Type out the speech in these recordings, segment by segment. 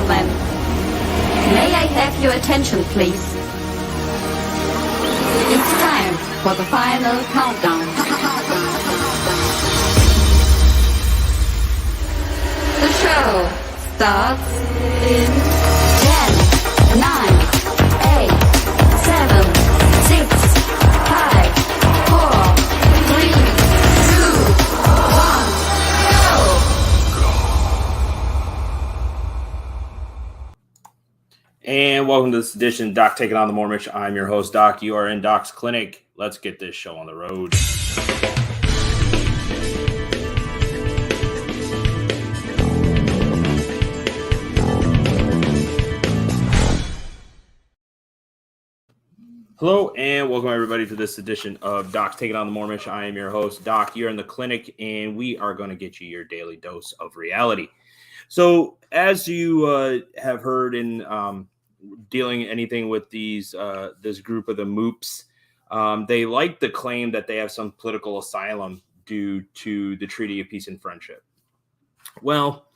gentlemen, may I have your attention, please? It's time for the final countdown. The show starts in 10, 9, 8, 7, 6, 5, 4, 3, 2, 1, go! And welcome to this edition of Doc Taking on the Mormon. I'm your host, Doc. You are in Doc's clinic. Let's get this show on the road. Hello, and welcome everybody to this edition of Doc's Taking on the Mormon. I am your host, Doc. You're in the clinic, and we are going to get you your daily dose of reality. So, as you have heard in dealing anything with these this group of the Mopes, they like to claim that they have some political asylum due to the Treaty of Peace and Friendship. Well,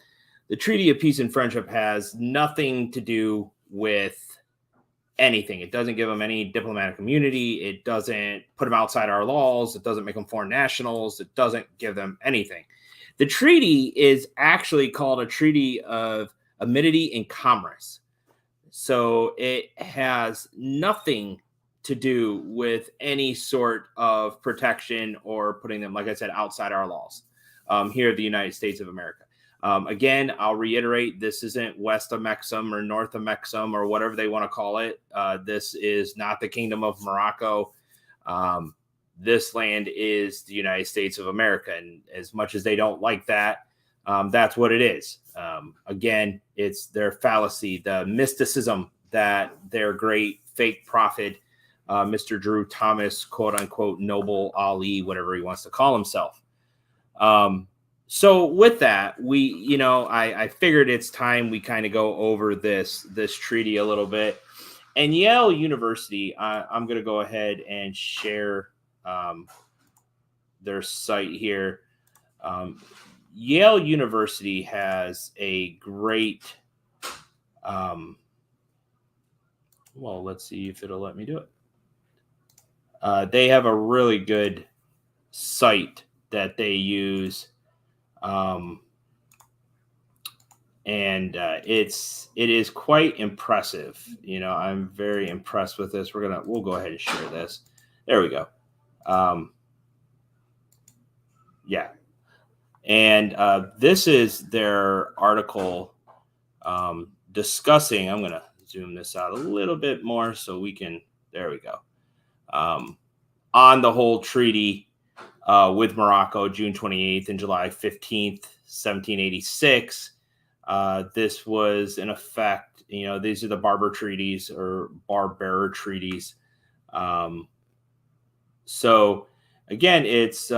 the Treaty of Peace and Friendship has nothing to do with anything. It doesn't give them any diplomatic immunity. It doesn't put them outside our laws. It doesn't make them foreign nationals. It doesn't give them anything. The treaty is actually called a Treaty of Amity and Commerce. So it has nothing to do with any sort of protection or putting them, like I said, outside our laws here in the United States of America. Again, I'll reiterate, this isn't west of Mexum or north of Mexum or whatever they want to call it. This is not the Kingdom of Morocco. This land is the United States of America. And as much as they don't like that, that's what it is. Again, it's their fallacy, the mysticism that their great fake prophet, Mr. Drew Thomas, quote unquote, Noble Ali, whatever he wants to call himself. So with that, I figured it's time we kind of go over this treaty a little bit. And Yale University, I'm going to go ahead and share their site here. Yale University has a great, well, let's see if it'll let me do it. They have a really good site that they use. And it is quite impressive. I'm very impressed with this. We'll go ahead and share this. There we go. Yeah. And this is their article discussing, I'm going to zoom this out a little bit more so we can, there we go. On the whole treaty with Morocco, June 28th and July 15th, 1786. This was in effect, these are the Barber treaties or Bar-bearer treaties. So again, it's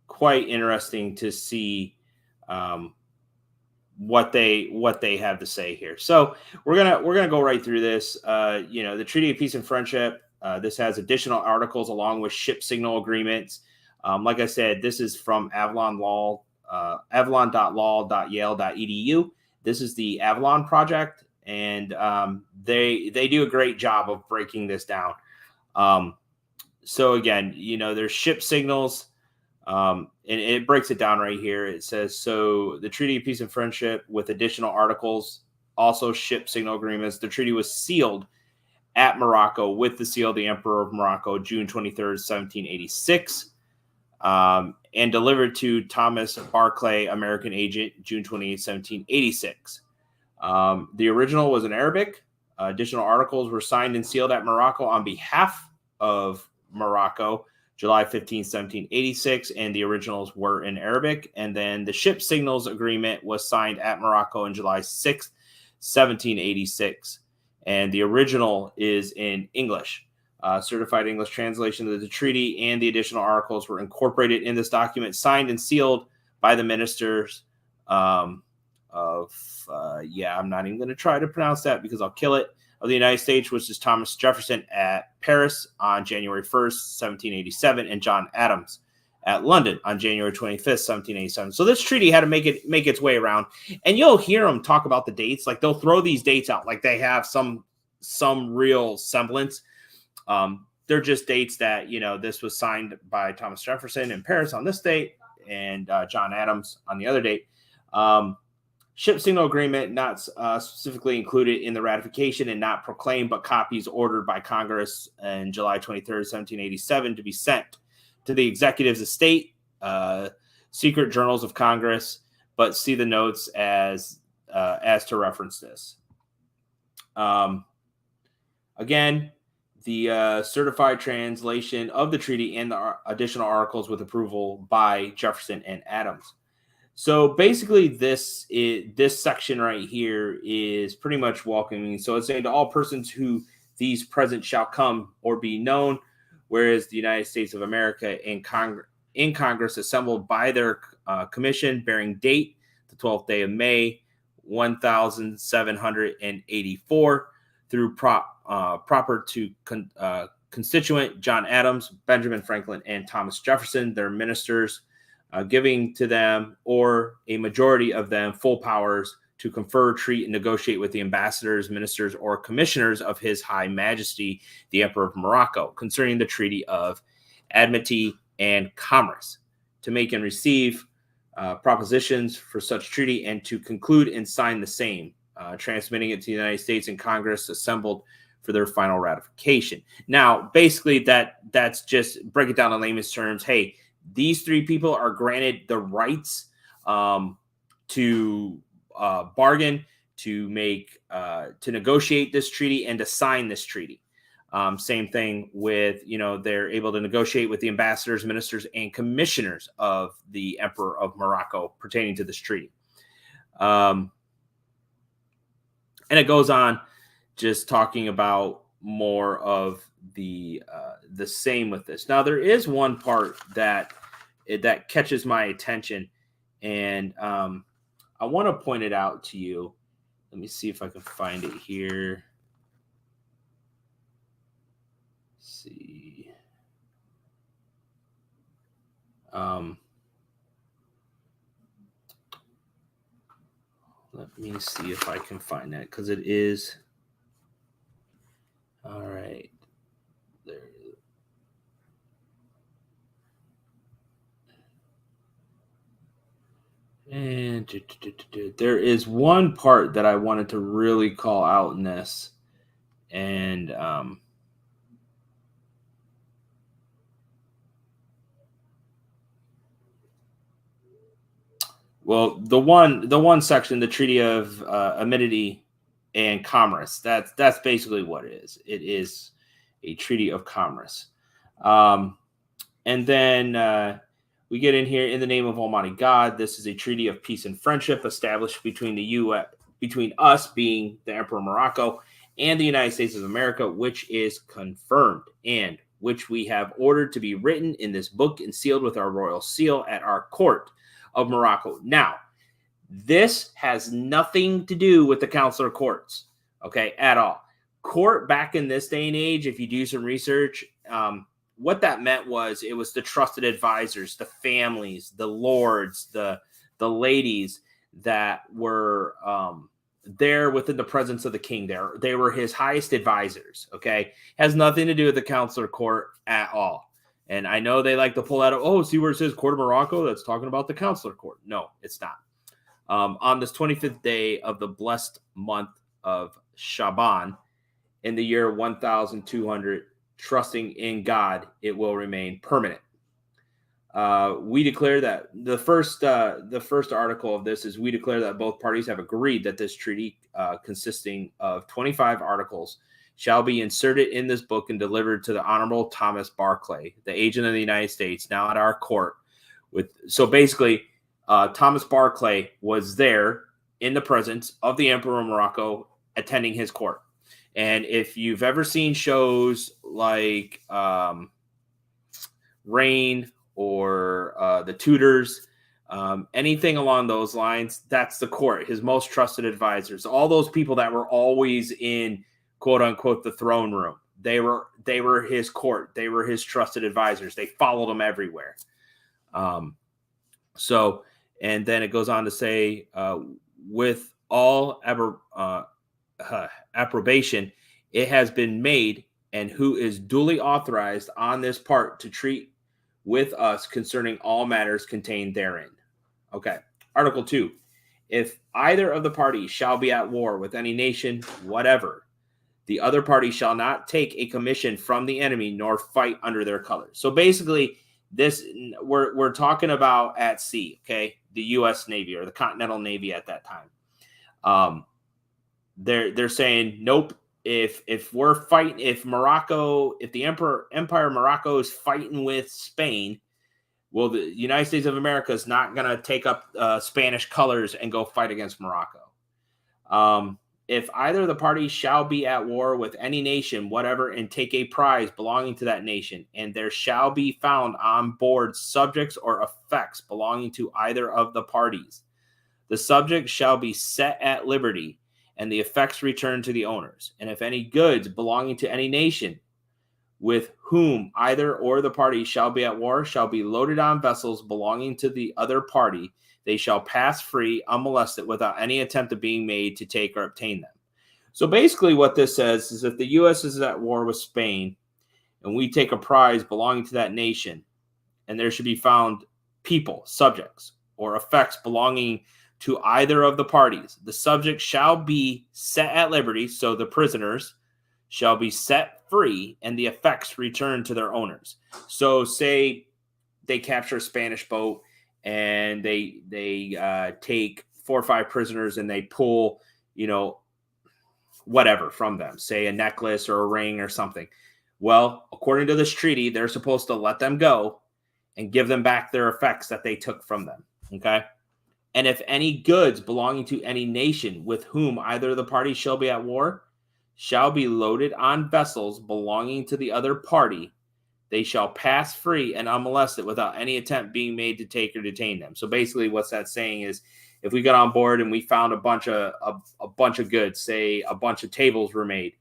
quite interesting to see what they have to say here. So we're gonna go right through this. The Treaty of Peace and Friendship. This has additional articles along with ship signal agreements. Like I said, this is from Avalon Law, avalon.law.yale.edu. This is the Avalon project, and they do a great job of breaking this down. So again, there's ship signals, and it breaks it down right here. It says, so the Treaty of Peace and Friendship with additional articles, also ship signal agreements. The treaty was sealed at Morocco with the seal of the Emperor of Morocco, June 23rd, 1786. And delivered to Thomas Barclay, American agent, June 28, 1786. The original was in Arabic. Additional articles were signed and sealed at Morocco on behalf of Morocco, July 15, 1786, and the originals were in Arabic. And then the ship signals agreement was signed at Morocco on July 6, 1786. And the original is in English. Certified English translation of the treaty and the additional articles were incorporated in this document, signed and sealed by the ministers I'm not even going to try to pronounce that because I'll kill it, of the United States, which is Thomas Jefferson at Paris on January 1st, 1787, and John Adams at London on January 25th, 1787. So this treaty had to make its way around, and you'll hear them talk about the dates. Like they'll throw these dates out like they have some real semblance. They're just dates that, this was signed by Thomas Jefferson in Paris on this date and John Adams on the other date. Ship signal agreement not specifically included in the ratification and not proclaimed, but copies ordered by Congress on July 23rd, 1787 to be sent to the executives of state, secret journals of Congress, but see the notes as to reference this. Again, the certified translation of the treaty and the additional articles with approval by Jefferson and Adams. So basically, this section right here is pretty much welcoming. So it's saying to all persons who these present shall come or be known, whereas the United States of America in Congress assembled by their commission bearing date the 12th day of May, 1784, through proper to constituent John Adams, Benjamin Franklin, and Thomas Jefferson, their ministers, giving to them or a majority of them full powers to confer, treat, and negotiate with the ambassadors, ministers, or commissioners of His High Majesty, the Emperor of Morocco, concerning the treaty of amity and commerce, to make and receive propositions for such treaty, and to conclude and sign the same, transmitting it to the United States and Congress assembled for their final ratification. Now, basically, that's just break it down in layman's terms. Hey, these three people are granted the rights to bargain, to make, to negotiate this treaty, and to sign this treaty. Same thing with, they're able to negotiate with the ambassadors, ministers, and commissioners of the Emperor of Morocco pertaining to this treaty. And it goes on just talking about more of the same with this. Now, there is one part that catches my attention, and I want to point it out to you. Let me see if I can find it here. Let's see. Let me see if I can find that, because it is. All right. There. And there is one part that I wanted to really call out in this. And well, the one section, the Treaty of Amity and Commerce, that's basically what it is. It is a treaty of commerce. And then we get in here, in the name of Almighty God, this is a treaty of peace and friendship established between between us, being the Emperor of Morocco, and the United States of America, which is confirmed, and which we have ordered to be written in this book and sealed with our royal seal at our court of Morocco. Now, this has nothing to do with the Council of Courts, okay, at all. Court back in this day and age, if you do some research, what that meant was it was the trusted advisors, the families, the lords, the ladies that were there within the presence of the king. They were his highest advisors, okay? Has nothing to do with the Council of Court at all. And I know they like to pull out, see where it says Court of Morocco? That's talking about the Council of Court. No, it's not. On this 25th day of the blessed month of Shaban, in the year 1200, trusting in God, it will remain permanent. We declare that the first article of this is, we declare that both parties have agreed that this treaty, consisting of 25 articles, shall be inserted in this book and delivered to the Honorable Thomas Barclay, the agent of the United States, now at our court. So basically, Thomas Barclay was there in the presence of the Emperor of Morocco, attending his court. And if you've ever seen shows like Rain or The Tudors, anything along those lines, that's the court, his most trusted advisors, all those people that were always in, quote unquote, the throne room. They were his court. They were his trusted advisors. They followed him everywhere. So, and then it goes on to say, with all approbation, it has been made, and who is duly authorized on this part to treat with us concerning all matters contained therein. Okay. Article 2. If either of the parties shall be at war with any nation, whatever, the other party shall not take a commission from the enemy nor fight under their colors. So basically, this we're talking about at sea, okay? The U.S. Navy or the Continental Navy at that time. They're saying nope. If we're fighting, if the Empire of Morocco is fighting with Spain, well, the United States of America is not going to take up Spanish colors and go fight against Morocco. If either of the parties shall be at war with any nation, whatever, and take a prize belonging to that nation, and there shall be found on board subjects or effects belonging to either of the parties, the subject shall be set at liberty, and the effects returned to the owners. And if any goods belonging to any nation with whom either or the party shall be at war shall be loaded on vessels belonging to the other party, they shall pass free, unmolested, without any attempt of being made to take or obtain them. So basically what this says is if the U.S. is at war with Spain and we take a prize belonging to that nation, and there should be found people, subjects, or effects belonging to either of the parties, the subject shall be set at liberty, so the prisoners shall be set free, and the effects returned to their owners. So say they capture a Spanish boat and they take 4 or 5 prisoners and they pull, whatever from them, say a necklace or a ring or something. Well, according to this treaty, they're supposed to let them go and give them back their effects that they took from them. Okay. And if any goods belonging to any nation with whom either of the parties shall be at war shall be loaded on vessels belonging to the other party, they shall pass free and unmolested without any attempt being made to take or detain them. So basically what that's saying is if we got on board and we found a bunch of goods, say a bunch of tables were made,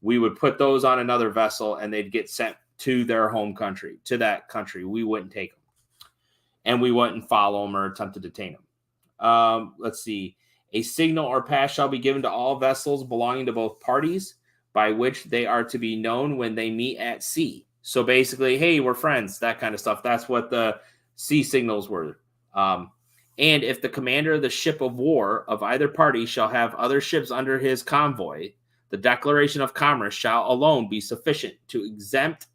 we would put those on another vessel and they'd get sent to their home country, to that country. We wouldn't take them. And we wouldn't follow them or attempt to detain them. Let's see. A signal or pass shall be given to all vessels belonging to both parties by which they are to be known when they meet at sea. So basically, hey, we're friends, that kind of stuff. That's what the sea signals were. And if the commander of the ship of war of either party shall have other ships under his convoy, the declaration of commerce shall alone be sufficient to exempt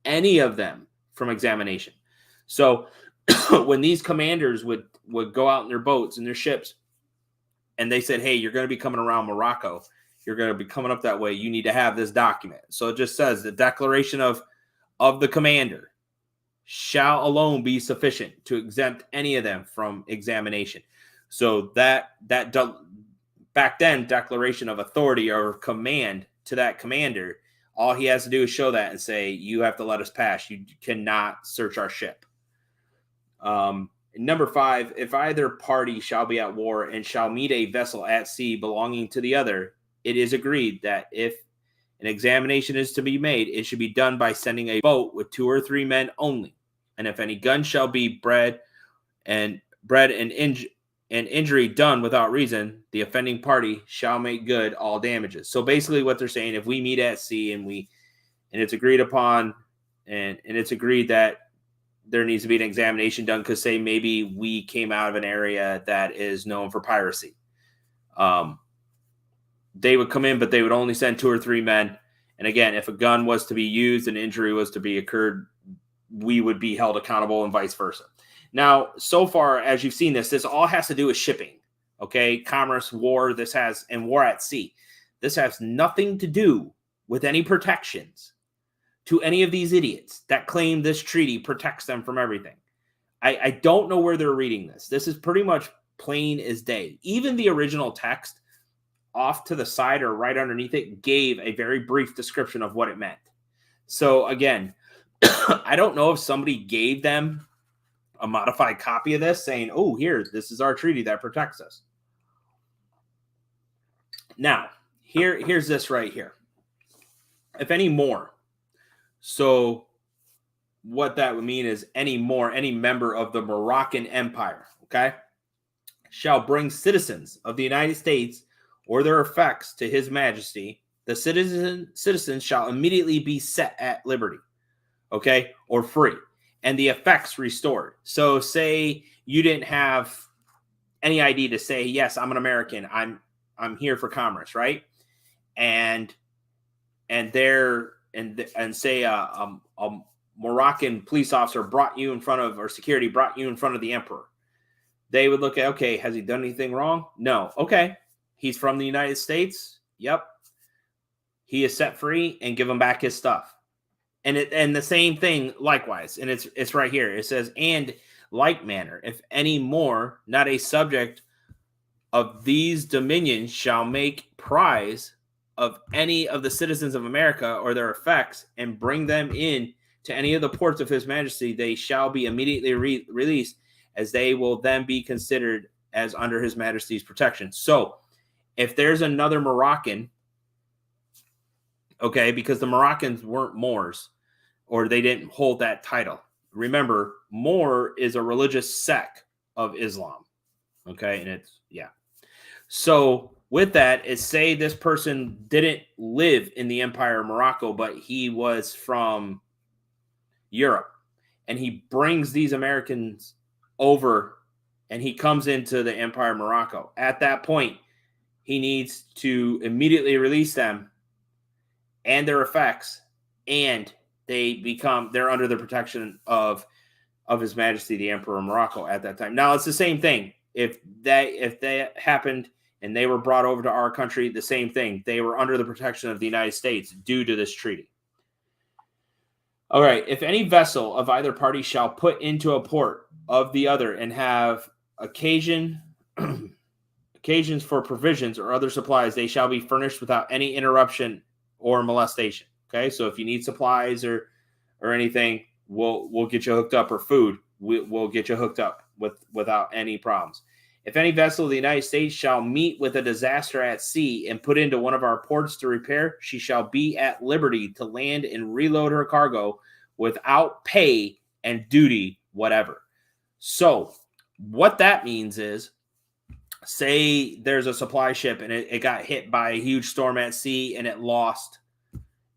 any of them from examination. So when these commanders would go out in their boats and their ships, and they said, hey, you're going to be coming around Morocco, you're going to be coming up that way, you need to have this document. So it just says the declaration of the commander shall alone be sufficient to exempt any of them from examination. So that back then, declaration of authority or command to that commander, all he has to do is show that and say, you have to let us pass. You cannot search our ship. Number 5, if either party shall be at war and shall meet a vessel at sea belonging to the other, it is agreed that if an examination is to be made, it should be done by sending a boat with 2 or 3 men only. And if any gun shall be bred and injury done without reason, the offending party shall make good all damages. So basically what they're saying, if we meet at sea and it's agreed upon and it's agreed that there needs to be an examination done because, say, maybe we came out of an area that is known for piracy. They would come in, but they would only send 2 or 3 men. And again, if a gun was to be used and injury was to be occurred, we would be held accountable and vice versa. Now, so far as you've seen this all has to do with shipping. Okay, commerce, war, and war at sea. This has nothing to do with any protections to any of these idiots that claim this treaty protects them from everything. I don't know where they're reading this. This is pretty much plain as day. Even the original text off to the side or right underneath it gave a very brief description of what it meant. So again, I don't know if somebody gave them a modified copy of this saying, oh, here, this is our treaty that protects us. Now, here's this right here. If any more. So what that would mean is any member of the Moroccan Empire, okay, shall bring citizens of the United States or their effects to His Majesty, the citizens shall immediately be set at liberty, okay, or free, and the effects restored. So say you didn't have any ID to say, yes, I'm an American, I'm here for commerce, right? And say a Moroccan police officer brought you in front of, or security brought you in front of the emperor. They would look at, okay, has he done anything wrong? No. Okay. He's from the United States. Yep. He is set free, and give him back his stuff. And the same thing likewise. And it's right here. It says, and like manner, if any more, not a subject of these dominions shall make prize of any of the citizens of America or their effects, and bring them in to any of the ports of His Majesty, they shall be immediately released, as they will then be considered as under His Majesty's protection. So if there's another Moroccan, okay, because the Moroccans weren't Moors, or they didn't hold that title. Remember, Moor is a religious sect of Islam, okay, and it's, yeah. So with that, it's say this person didn't live in the Empire of Morocco, but he was from Europe, and he brings these Americans over, and he comes into the Empire of Morocco. At that point, he needs to immediately release them and their effects, and they're under the protection of His Majesty the Emperor of Morocco at that time. Now it's the same thing. If that happened and they were brought over to our country, the same thing. They were under the protection of the United States due to this treaty. All right. If any vessel of either party shall put into a port of the other and have occasions for provisions or other supplies, they shall be furnished without any interruption or molestation. Okay. So if you need supplies or anything, we'll get you hooked up, or food, we'll get you hooked up without any problems. If any vessel of the United States shall meet with a disaster at sea and put into one of our ports to repair, she shall be at liberty to land and reload her cargo without pay and duty whatever. So what that means is, say there's a supply ship and it got hit by a huge storm at sea and it lost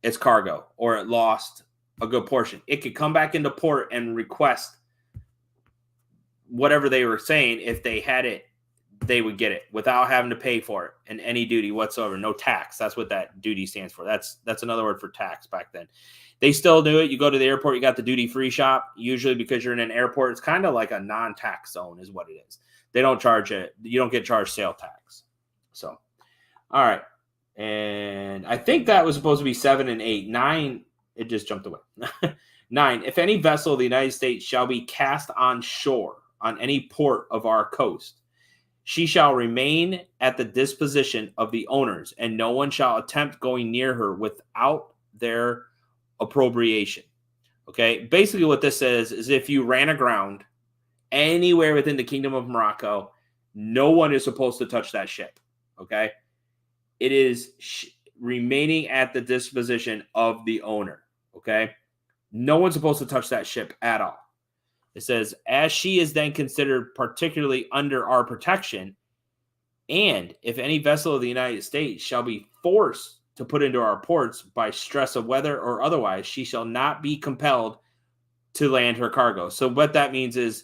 its cargo, or it lost a good portion. It could come back into port and request whatever they were saying. If they had it, they would get it without having to pay for it and any duty whatsoever. No tax. That's what that duty stands for. That's another word for tax back then. They still do it. You go to the airport, you got the duty-free shop. Usually because you're in an airport, it's kind of like a non-tax zone is what it is. They don't charge it. You don't get charged sale tax. So, all right. And I think that was supposed to be 7 and 8. 9, it just jumped away. 9, if any vessel of the United States shall be cast on shore on any port of our coast, she shall remain at the disposition of the owners, and no one shall attempt going near her without their appropriation. Okay, basically what this says is, if you ran aground anywhere within the Kingdom of Morocco, no one is supposed to touch that ship. Okay, it is remaining at the disposition of the owner. Okay, no one's supposed to touch that ship at all. It says, as she is then considered particularly under our protection, and if any vessel of the United States shall be forced to put into our ports by stress of weather or otherwise, she shall not be compelled to land her cargo. So what that means is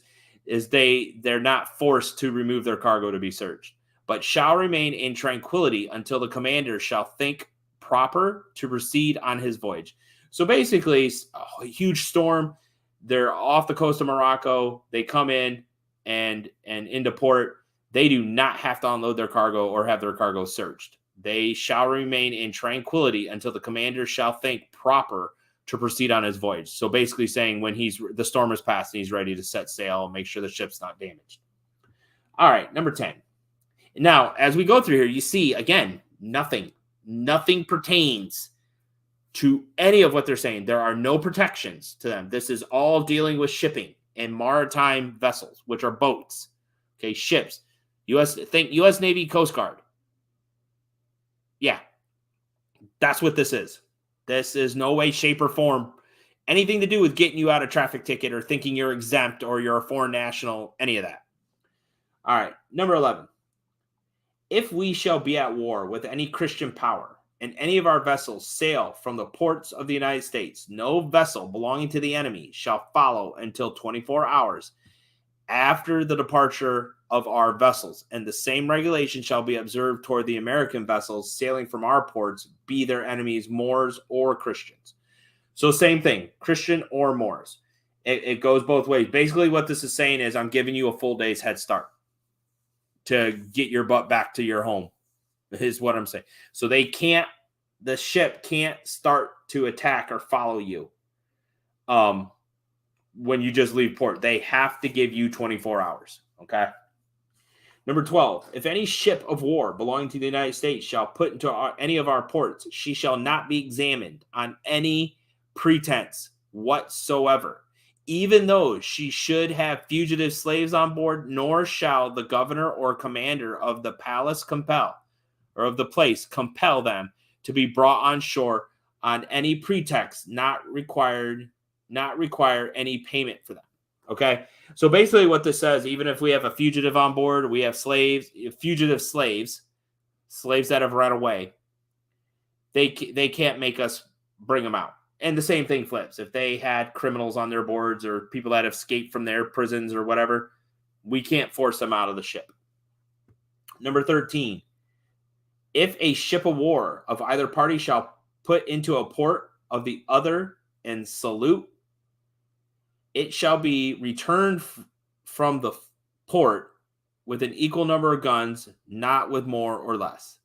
they're not forced to remove their cargo to be searched, but shall remain in tranquility until the commander shall think proper to proceed on his voyage. So basically, a huge storm. They're off the coast of Morocco. They come in and into port. They do not have to unload their cargo or have their cargo searched. They shall remain in tranquility until the commander shall think proper to proceed on his voyage. So basically saying when the storm is past and he's ready to set sail, make sure the ship's not damaged. All right, number 10. Now, as we go through here, you see, again, nothing pertains to any of what they're saying. There are no protections to them. This is all dealing with shipping and maritime vessels, which are boats. Okay, ships. Think U.S. Navy Coast Guard. Yeah, that's what this is. This is no way, shape, or form anything to do with getting you out a traffic ticket or thinking you're exempt or you're a foreign national, any of that. All right, number 11. If we shall be at war with any Christian power, and any of our vessels sail from the ports of the United States, no vessel belonging to the enemy shall follow until 24 hours after the departure of our vessels, and the same regulation shall be observed toward the American vessels sailing from our ports, be their enemies Moors or Christians. So same thing, Christian or Moors. It goes both ways. Basically what this is saying is I'm giving you a full day's head start to get your butt back to your home, is what I'm saying. So the ship can't start to attack or follow you when you just leave port. They have to give you 24 hours, okay? Number 12, if any ship of war belonging to the United States shall put into any of our ports, she shall not be examined on any pretense whatsoever, even though she should have fugitive slaves on board, nor shall the governor or commander of the palace compel them to be brought on shore on any pretext, not require any payment for them. Okay, so basically what this says, even if we have a fugitive on board, we have fugitive slaves that have run away, they can't make us bring them out. And the same thing flips. If they had criminals on their boards or people that have escaped from their prisons or whatever, we can't force them out of the ship. Number 13, if a ship of war of either party shall put into a port of the other and salute, it shall be returned from the port with an equal number of guns, not with more or less.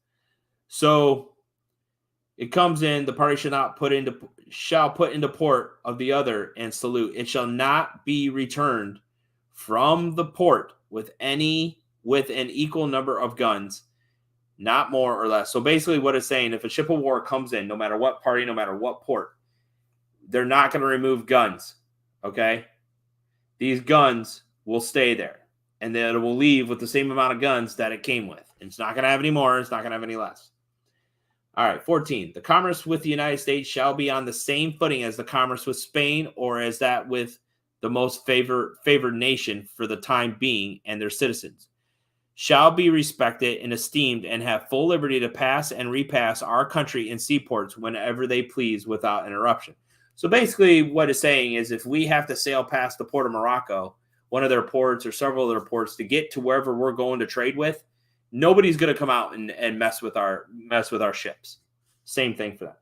So it comes in, the party shall put into port of the other and salute. It shall not be returned from the port with an equal number of guns, not more or less. So basically what it's saying, if a ship of war comes in, no matter what party, no matter what port, they're not going to remove guns, okay? These guns will stay there, and then it will leave with the same amount of guns that it came with. It's not going to have any more. It's not going to have any less. All right, 14. The commerce with the United States shall be on the same footing as the commerce with Spain, or as that with the most favored nation for the time being, and their citizens shall be respected and esteemed, and have full liberty to pass and repass our country in seaports whenever they please without interruption. So basically what it's saying is if we have to sail past the port of Morocco, one of their ports or several of their ports, to get to wherever we're going to trade with, nobody's going to come out and mess with our ships. Same thing for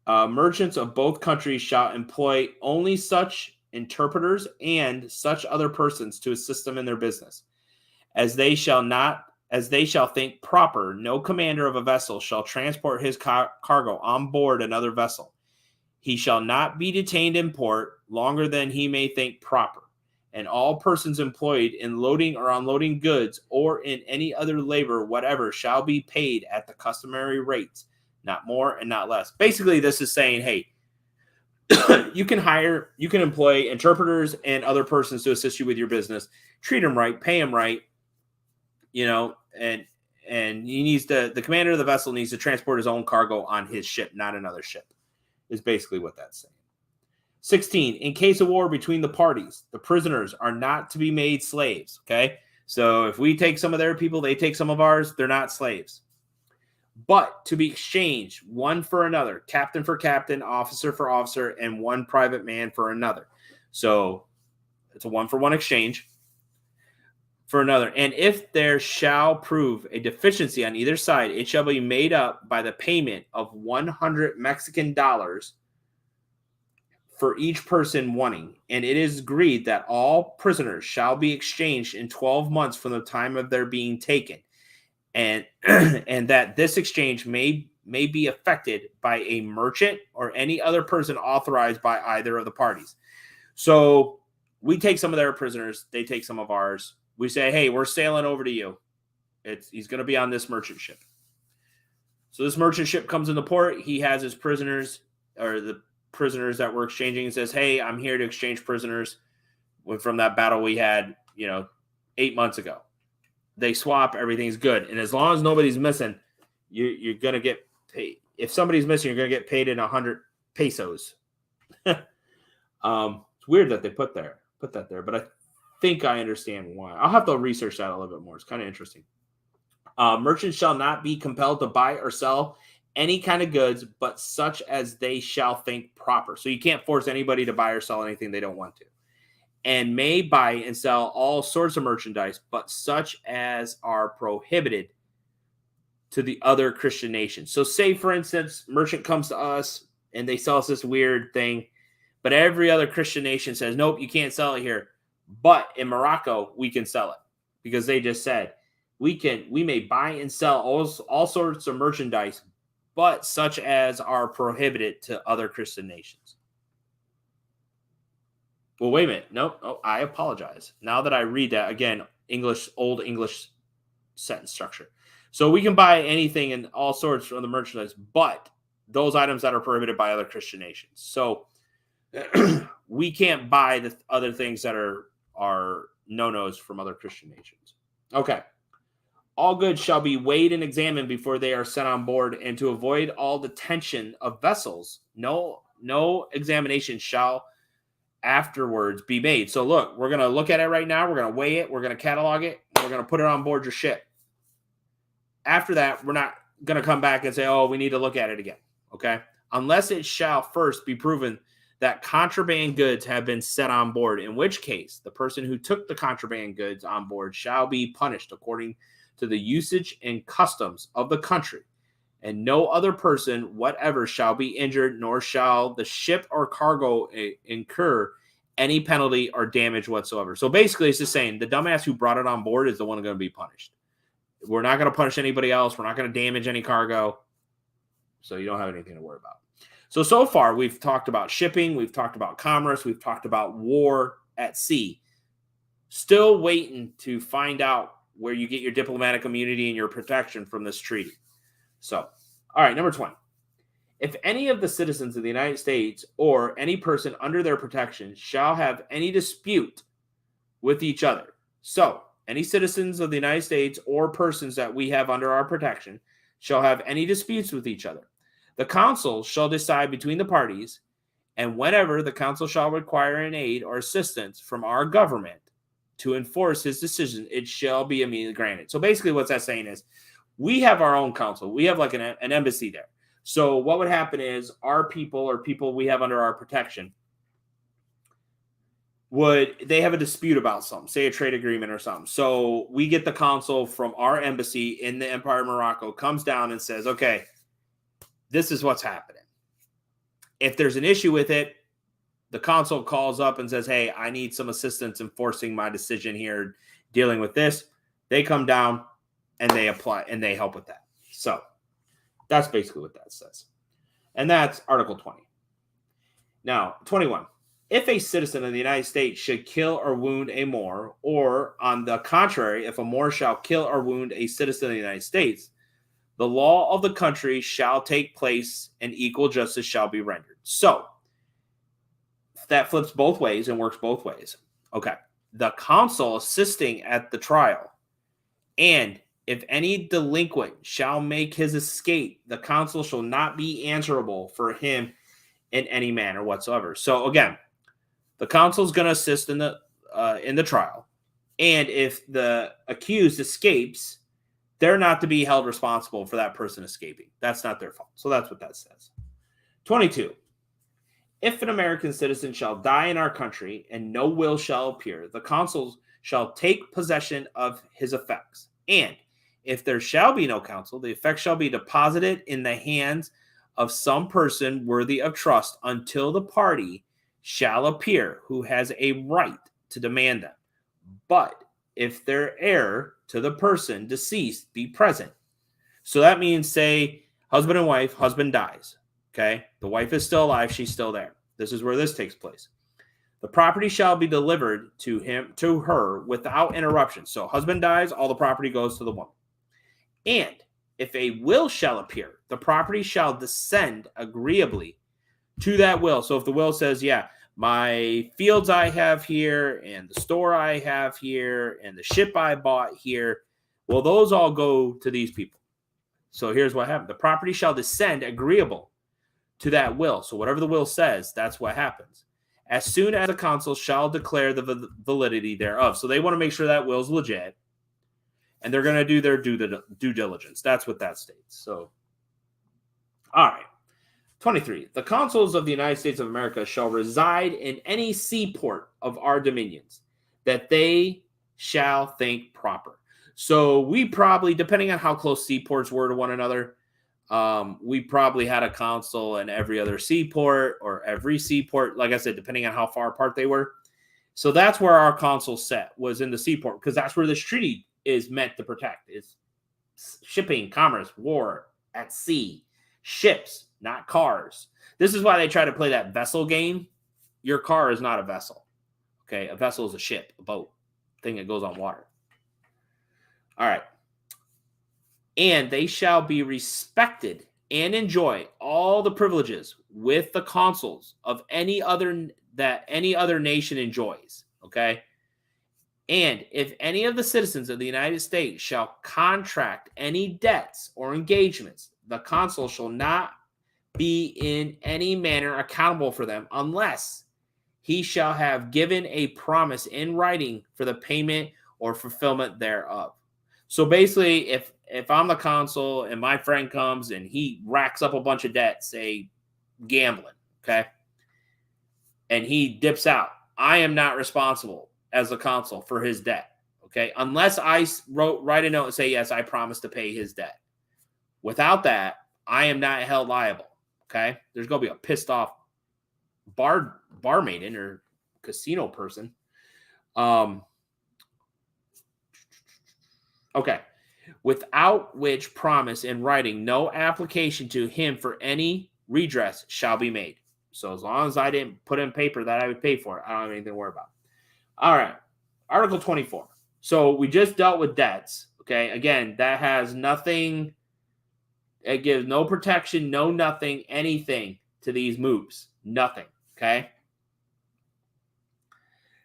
them. Merchants of both countries shall employ only such interpreters and such other persons to assist them in their business, as they shall think proper. No commander of a vessel shall transport his cargo on board another vessel. He shall not be detained in port longer than he may think proper. And all persons employed in loading or unloading goods or in any other labor whatever shall be paid at the customary rates, not more and not less. Basically, this is saying, hey, you can employ interpreters and other persons to assist you with your business. Treat them right, pay them right, and the commander of the vessel needs to transport his own cargo on his ship, not another ship, is basically what that's saying. 16, in case of war between the parties, the prisoners are not to be made slaves, okay? So if we take some of their people, they take some of ours, they're not slaves. But to be exchanged, one for another, captain for captain, officer for officer, and one private man for another. So it's a one-for-one exchange for another. And if there shall prove a deficiency on either side, it shall be made up by the payment of 100 Mexican dollars for each person wanting, and it is agreed that all prisoners shall be exchanged in 12 months from the time of their being taken, and that this exchange may be effected by a merchant or any other person authorized by either of the parties. So we take some of their prisoners, they take some of ours. We say, hey, we're sailing over to you. He's going to be on this merchant ship. So this merchant ship comes into port. He has his prisoners, or the prisoners that we're exchanging, and says, hey, I'm here to exchange prisoners from that battle we had, 8 months ago. They swap, everything's good. And as long as nobody's missing, you're going to get paid. If somebody's missing, you're going to get paid in 100 pesos. It's weird that they put that there, but I think I understand why. I'll have to research that a little bit more. It's kind of interesting. Merchants shall not be compelled to buy or sell any kind of goods, but such as they shall think proper. So you can't force anybody to buy or sell anything they don't want to. And may buy and sell all sorts of merchandise, but such as are prohibited to the other Christian nations. So say, for instance, merchant comes to us and they sell us this weird thing, but every other Christian nation says, nope, you can't sell it here. But in Morocco, we can sell it because they just said, we may buy and sell all sorts of merchandise, but such as are prohibited to other Christian nations. Well, wait a minute. No, I apologize. Now that I read that again, old English sentence structure. So we can buy anything and all sorts of the merchandise, but those items that are prohibited by other Christian nations. So we can't buy the other things that are no-nos from other Christian nations. Okay. All goods shall be weighed and examined before they are sent on board, and to avoid all detention of vessels, no examination shall afterwards be made. So look, we're going to look at it right now. We're going to weigh it. We're going to catalog it. We're going to put it on board your ship. After that, we're not going to come back and say, oh, we need to look at it again. Okay. Unless it shall first be proven that contraband goods have been set on board, in which case the person who took the contraband goods on board shall be punished according to the usage and customs of the country, and no other person whatever shall be injured, nor shall the ship or cargo incur any penalty or damage whatsoever. So basically, it's just saying the dumbass who brought it on board is the one going to be punished. We're not going to punish anybody else. We're not going to damage any cargo. So you don't have anything to worry about. So far, we've talked about shipping. We've talked about commerce. We've talked about war at sea. Still waiting to find out where you get your diplomatic immunity and your protection from this treaty. So, all right, number 20. If any of the citizens of the United States or any person under their protection shall have any dispute with each other. So, any citizens of the United States or persons that we have under our protection shall have any disputes with each other. The council shall decide between the parties, and whenever the council shall require an aid or assistance from our government to enforce his decision, it shall be immediately granted. So basically what that's saying is we have our own council. We have like an embassy there. So what would happen is our people or people we have under our protection, they have a dispute about something, say a trade agreement or something. So we get the consul from our embassy in the Empire of Morocco, comes down and says, okay, this is what's happening. If there's an issue with it, the consul calls up and says, hey, I need some assistance enforcing my decision here, dealing with this. They come down and they apply and they help with that. So that's basically what that says. And that's Article 20. Now, 21. If a citizen of the United States should kill or wound a Moor, or on the contrary, if a Moor shall kill or wound a citizen of the United States, the law of the country shall take place and equal justice shall be rendered. So that flips both ways and works both ways. Okay. The consul assisting at the trial, and if any delinquent shall make his escape, the consul shall not be answerable for him in any manner whatsoever. So again, the consul is going to assist in the trial, and if the accused escapes, they're not to be held responsible for that person escaping. That's not their fault. So that's what that says. 22. If an American citizen shall die in our country and no will shall appear, the consul shall take possession of his effects. And if there shall be no counsel, the effects shall be deposited in the hands of some person worthy of trust until the party shall appear who has a right to demand them. But if their heir to the person deceased be present, so that means, say, husband and wife, husband dies. Okay, the wife is still alive, she's still there. This is where this takes place. The property shall be delivered to her without interruption. So husband dies, all the property goes to the woman. And if a will shall appear, the property shall descend agreeably to that will. So if the will says, yeah, my fields I have here, and the store I have here, and the ship I bought here, well, those all go to these people. So here's what happened. The property shall descend agreeable to that will. So whatever the will says, that's what happens. as soon as the consul shall declare the validity thereof. So they want to make sure that will's legit, and they're going to do their due diligence. That's what that states. So, all right. 23. The consuls of the United States of America shall reside in any seaport of our dominions that they shall think proper. So we probably, depending on how close seaports were to one another, we probably had a consul in every other seaport or every seaport, like I said, depending on how far apart they were. So that's where our consul set was, in the seaport, because that's where this treaty is meant to protect. Is shipping, commerce, war at sea, ships, not cars. This is why they try to play that vessel game. Your car is not a vessel. Okay, a vessel is a ship, a boat, thing that goes on water. All right. And they shall be respected and enjoy all the privileges with the consuls of any other nation enjoys. Okay. And if any of the citizens of the United States shall contract any debts or engagements, the consul shall not be in any manner accountable for them, unless he shall have given a promise in writing for the payment or fulfillment thereof. So basically, if I'm the consul and my friend comes and he racks up a bunch of debt, say gambling, okay, and he dips out, I am not responsible as a consul for his debt, okay, unless I write a note and say, yes, I promise to pay his debt. Without that, I am not held liable, okay? There's going to be a pissed off barmaiden or casino person. Okay. Without which promise in writing, no application to him for any redress shall be made. So as long as I didn't put in paper that I would pay for it, I don't have anything to worry about. All right. Article 24. So we just dealt with debts. Okay. Again, that has nothing. It gives no protection, no nothing, anything to these Mopes. Nothing. Okay.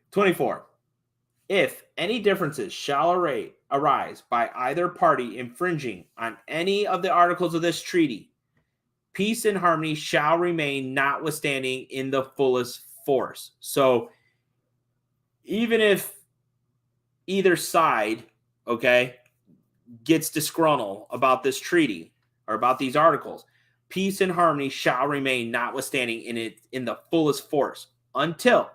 24. If any differences shall arise by either party infringing on any of the articles of this treaty, peace and harmony shall remain, notwithstanding, in the fullest force. So even if either side, okay, gets disgruntled about this treaty or about these articles, peace and harmony shall remain, notwithstanding, in the fullest force, until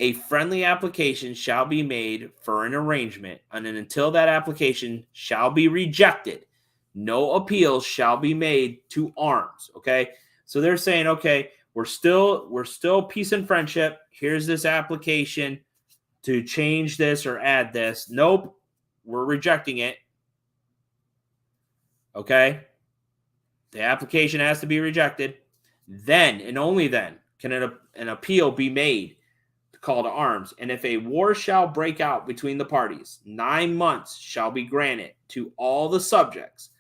a friendly application shall be made for an arrangement, and until that application shall be rejected, no appeals shall be made to arms. Okay, so they're saying, okay, we're still peace and friendship. Here's this application to change this or add this. Nope, we're rejecting it. Okay, the application has to be rejected. Then and only then can an appeal be made, call to arms. And if a war shall break out between the parties, 9 months shall be granted to all the subjects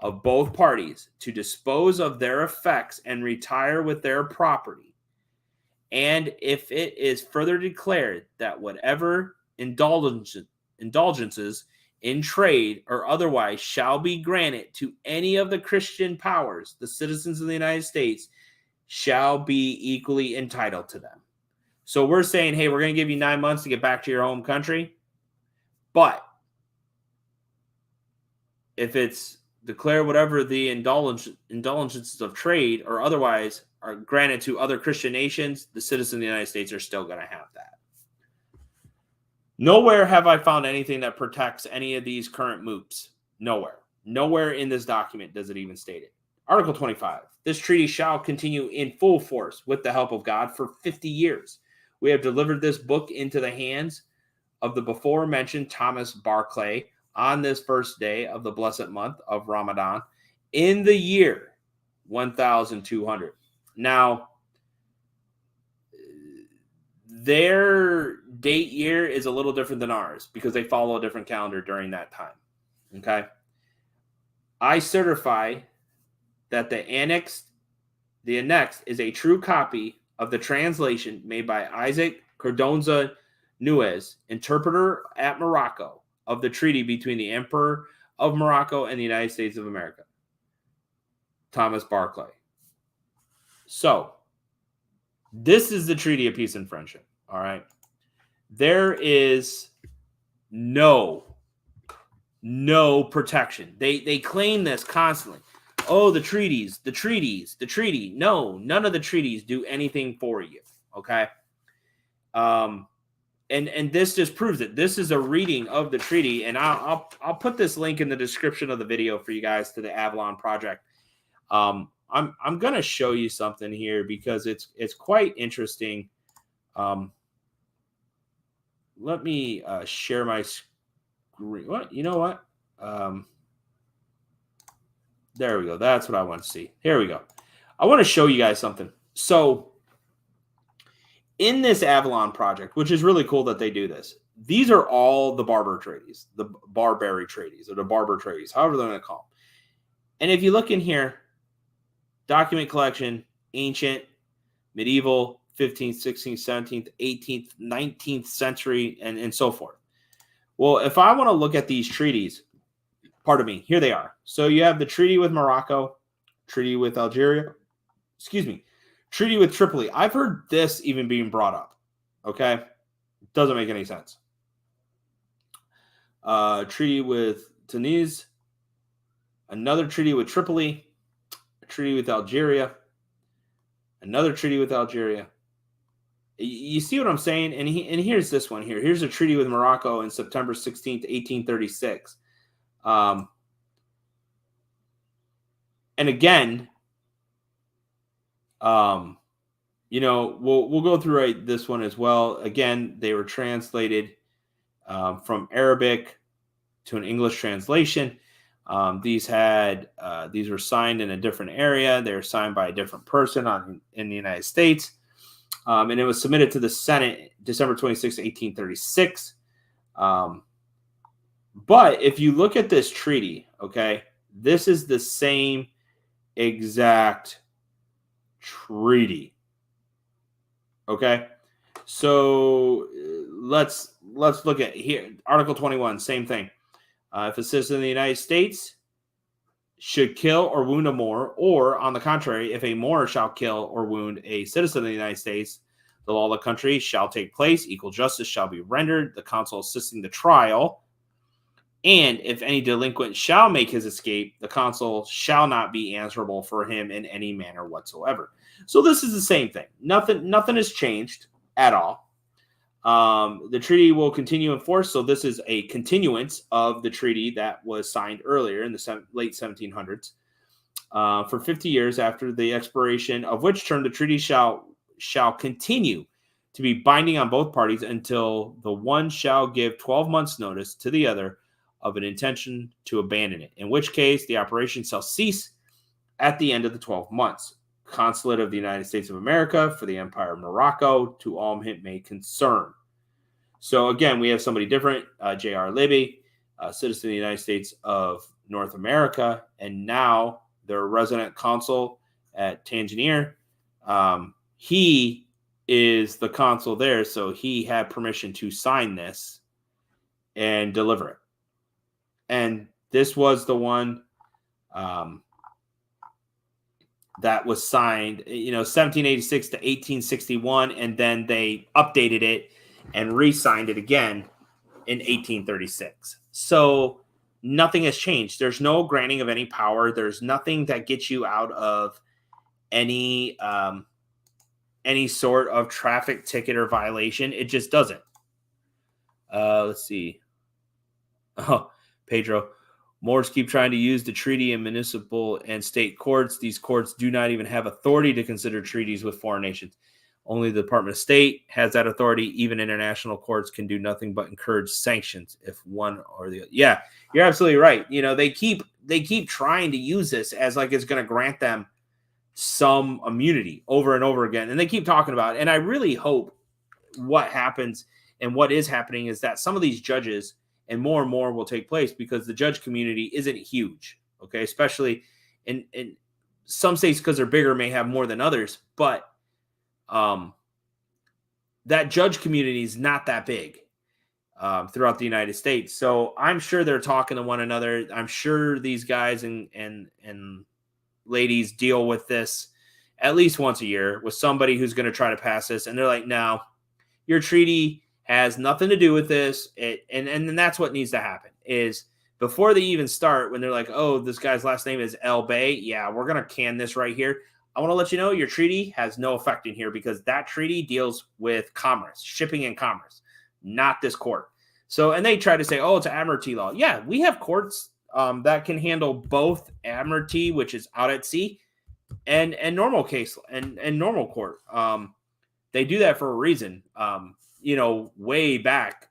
of both parties to dispose of their effects and retire with their property. And if it is further declared that whatever indulgences in trade or otherwise shall be granted to any of the Christian powers, the citizens of the United States shall be equally entitled to them. So we're saying, hey, we're going to give you 9 months to get back to your home country. But if it's declared whatever the indulgences of trade or otherwise are granted to other Christian nations, the citizens of the United States are still going to have that. Nowhere have I found anything that protects any of these current Mopes. Nowhere. Nowhere in this document does it even state it. Article 25. This treaty shall continue in full force with the help of God for 50 years. We have delivered this book into the hands of the before mentioned Thomas Barclay on this first day of the blessed month of Ramadan in the year 1200. Now, their date year is a little different than ours because they follow a different calendar during that time. Okay. I certify that the annexed is a true copy of the translation made by Isaac Cordonza Nuez, interpreter at Morocco, of the treaty between the Emperor of Morocco and the United States of America. Thomas Barclay. So, This is the Treaty of Peace and Friendship. All right. There is no protection. They claim this constantly. Oh, the treaties. No, none of the treaties do anything for you. Okay. And this just proves it. This is a reading of the treaty, and I'll put this link in the description of the video for you guys to the Avalon project. I'm gonna show you something here because it's quite interesting. Let me share my screen. What? You know what? There we go. That's what I want to see. Here we go. I want to show you guys something. So in this Avalon project, which is really cool that they do this, these are all the Barber treaties, the Barbary treaties, or the Barber treaties, however they're going to call them. And if you look in here, document collection, ancient, medieval, 15th, 16th, 17th, 18th, 19th century, and so forth. Well, if I want to look at these treaties, pardon me, here they are. So you have the treaty with Morocco, treaty with Algeria, treaty with Tripoli. I've heard this even being brought up. Okay. Doesn't make any sense. Treaty with Tunis, another treaty with Tripoli, a treaty with Algeria, another treaty with Algeria. You see what I'm saying? And here's this one here. Here's a treaty with Morocco in September 16th, 1836. And again, you know, we'll go through this one as well. Again, they were translated from Arabic to an English translation. These were signed in a different area. They were signed by a different person in the United States. And it was submitted to the Senate December 26, 1836. But if you look at this treaty, okay, this is the same exact treaty. Okay, so let's look at here. Article 21, same thing. If a citizen of the United States should kill or wound a Moor, or on the contrary, if a Moor shall kill or wound a citizen of the United States, the law of the country shall take place, equal justice shall be rendered, the counsel assisting the trial, and if any delinquent shall make his escape, the counsel shall not be answerable for him in any manner whatsoever. So this is the same thing. Nothing has changed at all. The treaty will continue in force. So this is a continuance of the treaty that was signed earlier in the late 1700s for 50 years after the expiration of which term the treaty shall continue to be binding on both parties until the one shall give 12 months notice to the other of an intention to abandon it, in which case the operation shall cease at the end of the 12 months. Consulate of the United States of America for the Empire of Morocco to all it may concern. So again, we have somebody different, J.R. Libby, citizen of the United States of North America, and now their resident consul at Tangier. He is the consul there, so he had permission to sign this and deliver it. And this was the one that was signed, 1786 to 1861, and then they updated it and re-signed it again in 1836. So nothing has changed. There's no granting of any power. There's nothing that gets you out of any sort of traffic ticket or violation. It just doesn't. Let's see. Oh, Pedro. Moors keep trying to use the treaty in municipal and state courts. These courts do not even have authority to consider treaties with foreign nations. Only the Department of State has that authority. Even international courts can do nothing but encourage sanctions if one or the other. Yeah, you're absolutely right. They keep trying to use this as like it's going to grant them some immunity over and over again. And they keep talking about it. And I really hope what happens and what is happening is that some of these judges and more will take place because the judge community isn't huge, okay? Especially in some states, because they're bigger, may have more than others, but that judge community is not that big throughout the United States. So I'm sure they're talking to one another. I'm sure these guys and ladies deal with this at least once a year with somebody who's going to try to pass this. And they're like, no, your treaty has nothing to do with this. And that's what needs to happen is before they even start, when they're like, oh, this guy's last name is El Bay. Yeah, we're going to can this right here. I want to let you know your treaty has no effect in here because that treaty deals with commerce, shipping and commerce, not this court. So, and they try to say, oh, it's admiralty law. Yeah, we have courts that can handle both admiralty, which is out at sea, and normal case and normal court. They do that for a reason. Way back,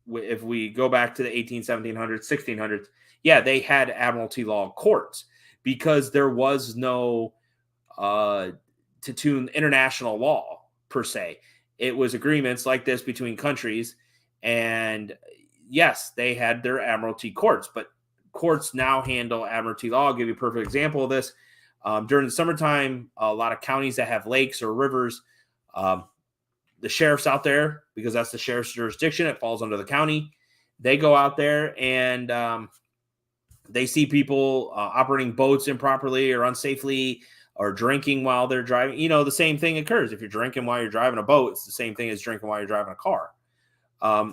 if we go back to the 1700s, 1600s, yeah, they had admiralty law courts because there was no international law per se. It was agreements like this between countries, and yes, they had their admiralty courts, but courts now handle admiralty law. I'll give you a perfect example of this. During the summertime, a lot of counties that have lakes or rivers, the sheriff's out there because that's the sheriff's jurisdiction. It falls under the county. They go out there and they see people operating boats improperly or unsafely or drinking while they're driving. The same thing occurs. If you're drinking while you're driving a boat, it's the same thing as drinking while you're driving a car.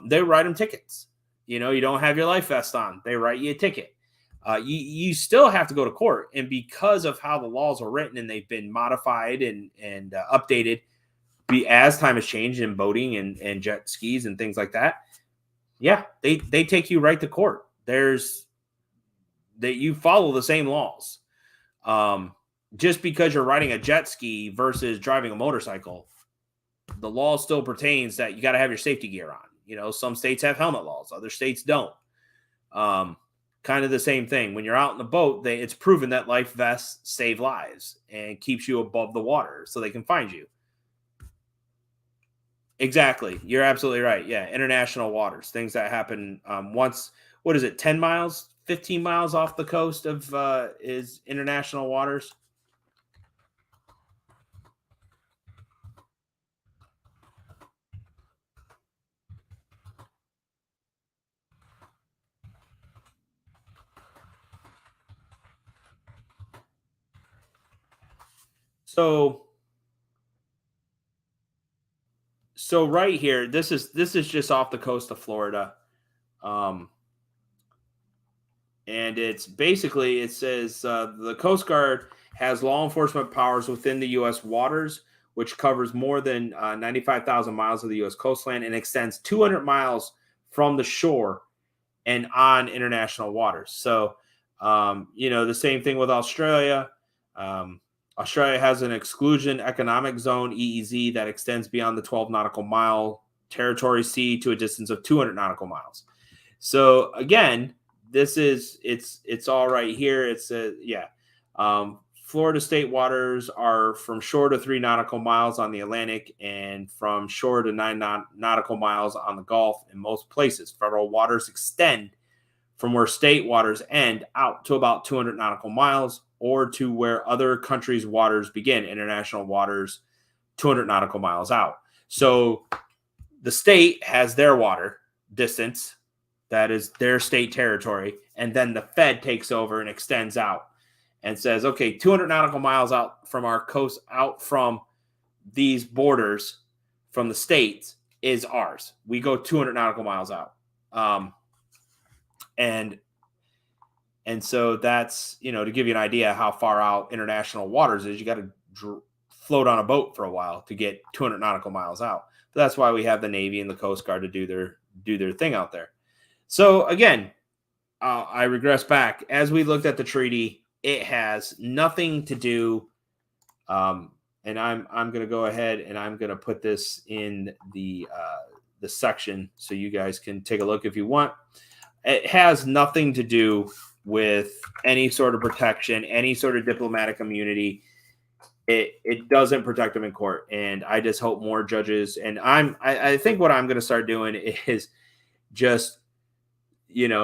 They write them tickets. You don't have your life vest on. They write you a ticket. You still have to go to court. And because of how the laws are written and they've been modified and updated as time has changed in boating and jet skis and things like that, yeah, they take you right to court. You follow the same laws. Just because you're riding a jet ski versus driving a motorcycle, the law still pertains that you got to have your safety gear on. Some states have helmet laws, other states don't. Kind of the same thing. When you're out in the boat, it's proven that life vests save lives and keeps you above the water so they can find you. Exactly. You're absolutely right. Yeah. International waters, things that happen once, 10 miles, 15 miles off the coast of is international waters. So right here, this is just off the coast of Florida. And it's basically, it says the Coast Guard has law enforcement powers within the U.S. waters, which covers more than 95,000 miles of the U.S. coastline and extends 200 miles from the shore and on international waters. So, the same thing with Australia. Australia has an exclusion economic zone, EEZ, that extends beyond the 12 nautical mile territory sea to a distance of 200 nautical miles. So again, it's all right here. It's Florida state waters are from shore to 3 nautical miles on the Atlantic and from shore to 9 nautical miles on the Gulf in most places. Federal waters extend from where state waters end out to about 200 nautical miles or to where other countries' waters begin, international waters, 200 nautical miles out. So the state has their water distance, that is their state territory, and then the Fed takes over and extends out and says, okay, 200 nautical miles out from our coast, out from these borders from the states is ours. We go 200 nautical miles out. And so that's, to give you an idea how far out international waters is, you got to float on a boat for a while to get 200 nautical miles out. But that's why we have the Navy and the Coast Guard to do their thing out there. So again, I regress back. As we looked at the treaty, it has nothing to do. And I'm going to go ahead and I'm going to put this in the section so you guys can take a look if you want. It has nothing to do with any sort of protection, any sort of diplomatic immunity. It doesn't protect them in court. And I just hope more judges, and I think what I'm going to start doing is just,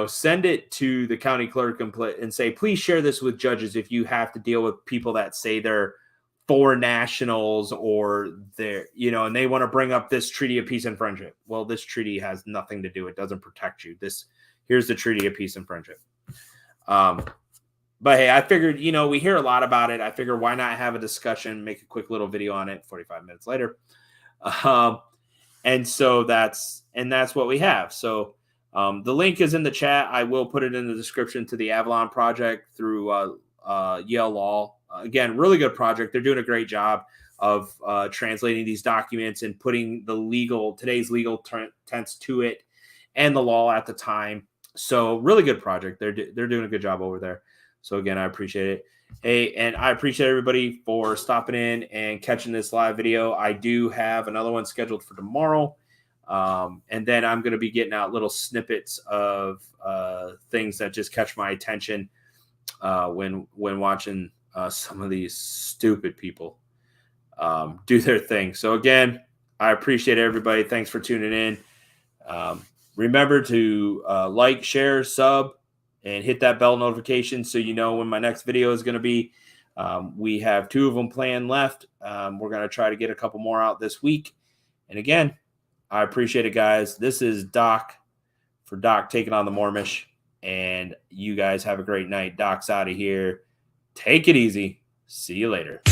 send it to the county clerk and say, please share this with judges if you have to deal with people that say they're foreign nationals or they're, and they want to bring up this treaty of peace and friendship. Well, this treaty has nothing to do. It doesn't protect you. Here's the treaty of peace and friendship. But But hey, I figured, we hear a lot about it. I figured why not have a discussion, make a quick little video on it 45 minutes later. And so that's what we have. So the link is in the chat. I will put it in the description to the Avalon project through Yale Law. Again, really good project. They're doing a great job of translating these documents and putting today's legal tense to it and the law at the time. So really good project. They're doing a good job over there. So again, I appreciate it. Hey, and I appreciate everybody for stopping in and catching this live video. I do have another one scheduled for tomorrow. And then I'm going to be getting out little snippets of things that just catch my attention when watching some of these stupid people do their thing. So again, I appreciate everybody. Thanks for tuning in. Remember to like, share, sub, and hit that bell notification so you know when my next video is going to be. We have 2 of them planned left. We're going to try to get a couple more out this week. And again, I appreciate it, guys. This is Doc for Doc Taking on the Mormish. And you guys have a great night. Doc's out of here. Take it easy. See you later.